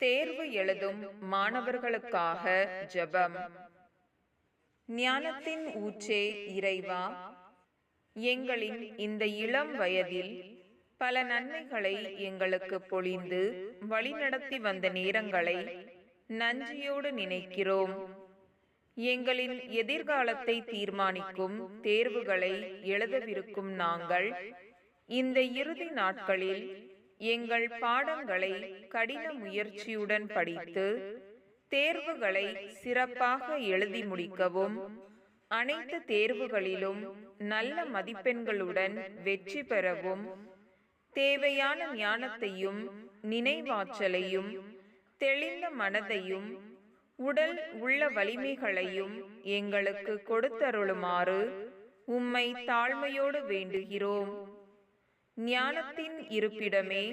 தேர்வு எழுதும் மாணவர்களுக்காக ஜெபம். ஞானத்தின் ஊற்றே இறைவா, எங்களின் இந்த இளம் வயதில் பல நன்மைகளை எங்களுக்கு பொழிந்து வழிநடத்தி வந்த நேரங்களை நன்றியோடு நினைக்கிறோம். எங்களின் எதிர்காலத்தை தீர்மானிக்கும் தேர்வுகளை எழுதவிருக்கும் நாங்கள் இந்த இறுதி நாட்களில் எங்கள் பாடங்களை கடின முயற்சியுடன் படித்து தேர்வுகளை சிறப்பாக எழுதி முடிக்கவும், அனைத்து தேர்வுகளிலும் நல்ல மதிப்பெண்களுடன் வெற்றி பெறவும் தேவையான ஞானத்தையும் நினைவாற்றலையும் தெளிந்த மனதையும் உடல் உள்ள வலிமைகளையும் எங்களுக்கு கொடுத்தருளுமாறு உம்மை தாழ்மையோடு வேண்டுகிறோம். ஞானத்தின் இருப்பிடமே